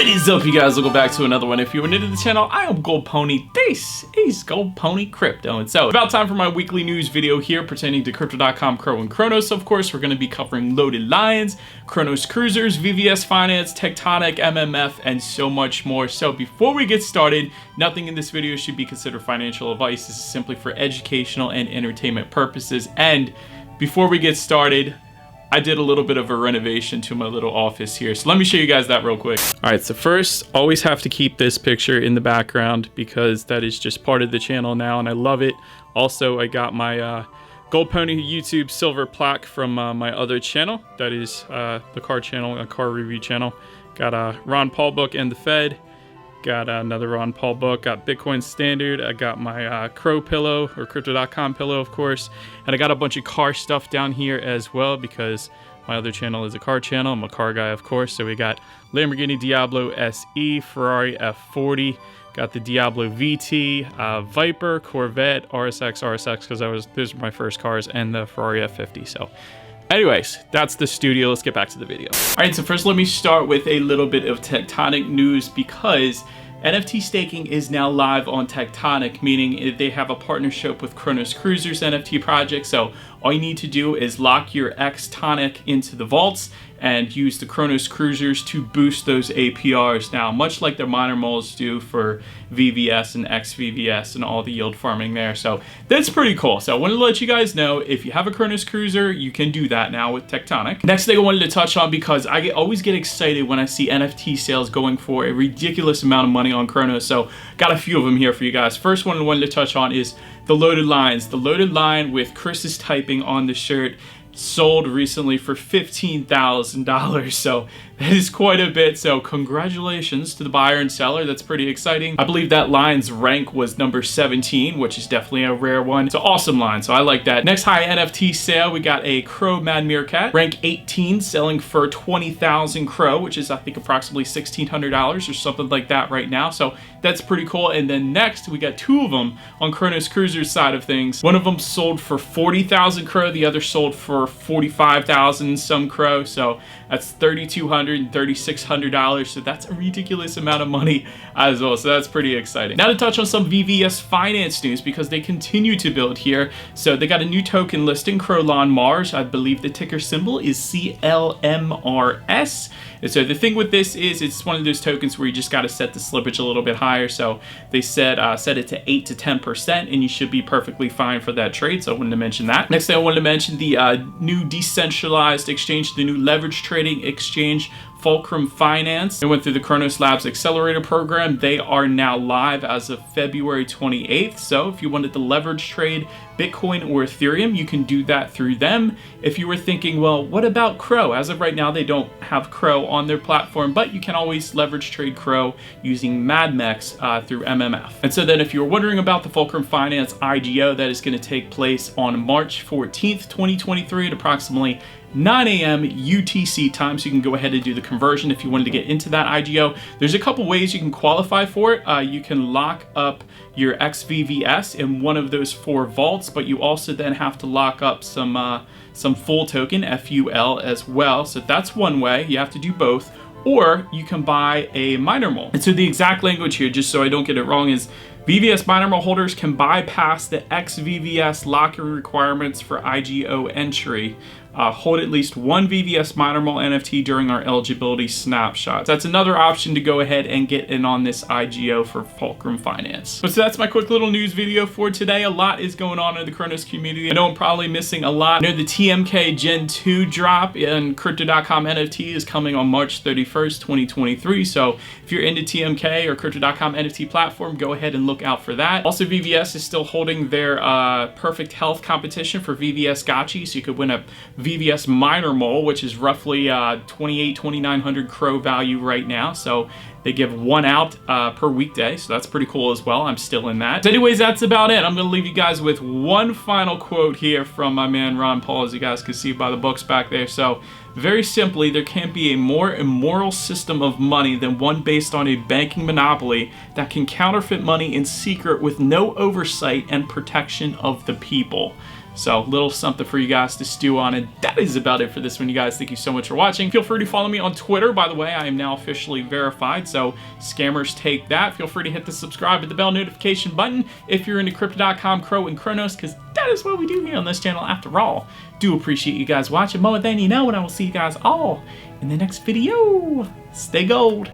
What is up, you guys? Welcome back to another one. If you're new to the channel, I am Gold Pony. This is Gold Pony Crypto. And so, about time for my weekly news video here pertaining to Crypto.com, Crow, and Cronos. Of course, we're going to be covering Loaded Lions, Cronos Cruisers, VVS Finance, Tectonic, MMF, and so much more. So, before we get started, nothing in this video should be considered financial advice. This is simply for educational and entertainment purposes. And before we get started, I did a little bit of a renovation to my little office here. So let me show you guys that real quick. All right, so first, always have to keep this picture in the background because that is just part of the channel now and I love it. Also, I got my Gold Pony YouTube silver plaque from my other channel. That is the car channel, a car review channel. Got a Ron Paul book and the Fed. Got another Ron Paul book, got Bitcoin Standard, I got my Crow pillow, or Crypto.com pillow, of course, and I got a bunch of car stuff down here as well because my other channel is a car channel. I'm a car guy, of course, so we got Lamborghini Diablo SE, Ferrari F40, got the Diablo VT, Viper, Corvette, RSX, because those were my first cars, and the Ferrari F50, so... Anyways, that's the studio. Let's get back to the video. All right, so first let me start with a little bit of Tectonic news because NFT staking is now live on Tectonic, meaning they have a partnership with Cronos Cruisers NFT project. So all you need to do is lock your Tectonic into the vaults and use the Cronos Cruisers to boost those APRs. Now, much like the miner moles do for VVS and XVVS and all the yield farming there. So that's pretty cool. So I wanted to let you guys know, if you have a Cronos Cruiser, you can do that now with Tectonic. Next thing I wanted to touch on, because I always get excited when I see NFT sales going for a ridiculous amount of money on Cronos. So got a few of them here for you guys. First one I wanted to touch on is the Loaded Lions. The Loaded Lion with Chris's typing on the shirt sold recently for $15,000, so that is quite a bit. So congratulations to the buyer and seller. That's pretty exciting. I believe that line's rank was number 17, which is definitely a rare one. It's an awesome line, so I like that. Next high NFT sale, we got a Crow Mad Meerkat, rank 18, selling for 20,000 Crow, which is I think approximately $1,600 or something like that right now. So that's pretty cool. And then next we got two of them on Cronos Cruisers side of things. One of them sold for 40,000 Crow, the other sold for 45,000 some Crow. So that's $3,200 and $3,600. So that's a ridiculous amount of money as well. So that's pretty exciting. Now to touch on some VVS Finance news, because they continue to build here. So they got a new token listing, Crowlon Mars. I believe the ticker symbol is CLMRS. And so the thing with this is it's one of those tokens where you just got to set the slippage a little bit higher. So they said set it to 8 to 10% and you should be perfectly fine for that trade. So I wanted to mention that. Next thing I wanted to mention, the new decentralized exchange, the new leverage trading exchange, Fulcrum Finance. They went through the Cronos Labs Accelerator program. They are now live as of February 28th. So if you wanted to leverage trade Bitcoin or Ethereum, you can do that through them. If you were thinking, well, what about Crow? As of right now, they don't have Crow on their platform, but you can always leverage trade Crow using MadMex through MMF. And so then if you're wondering about the Fulcrum Finance IDO, that is going to take place on March 14th, 2023 at approximately 9 a.m. UTC time, so you can go ahead and do the conversion if you wanted to get into that IGO. There's a couple ways you can qualify for it. You can lock up your XVVS in one of those 4 vaults, but you also then have to lock up some full token, FUL, as well. So that's one way. You have to do both. Or you can buy a miner mole. And so the exact language here, just so I don't get it wrong, is VVS miner mole holders can bypass the XVVS locking requirements for IGO entry. Hold at least one VVS miner mole NFT during our eligibility snapshots. That's another option to go ahead and get in on this IGO for Fulcrum Finance. But so that's my quick little news video for today. A lot is going on in the Cronos community. I know I'm probably missing a lot. I know the TMK Gen 2 drop in Crypto.com NFT is coming on March 31st, 2023. So if you're into TMK or Crypto.com NFT platform, go ahead and look out for that. Also, VVS is still holding their Perfect Health competition for VVS Gotchi, so you could win a VVS miner mole, which is roughly 2,900 Crow value right now. So they give one out per weekday, so that's pretty cool as well. I'm still in that. So anyways, that's about it. I'm going to leave you guys with one final quote here from my man Ron Paul, as you guys can see by the books back there. So very simply, there can't be a more immoral system of money than one based on a banking monopoly that can counterfeit money in secret with no oversight and protection of the people. So little something for you guys to stew on, and that is about it for this one, you guys. Thank you so much for watching. Feel free to follow me on Twitter. By the way, I am now officially verified, so scammers take that. Feel free to hit the subscribe and the bell notification button if you're into Crypto.com, Crow, and Cronos, because that is what we do here on this channel after all. Do appreciate you guys watching more than you know, and I will see you guys all in the next video. Stay gold.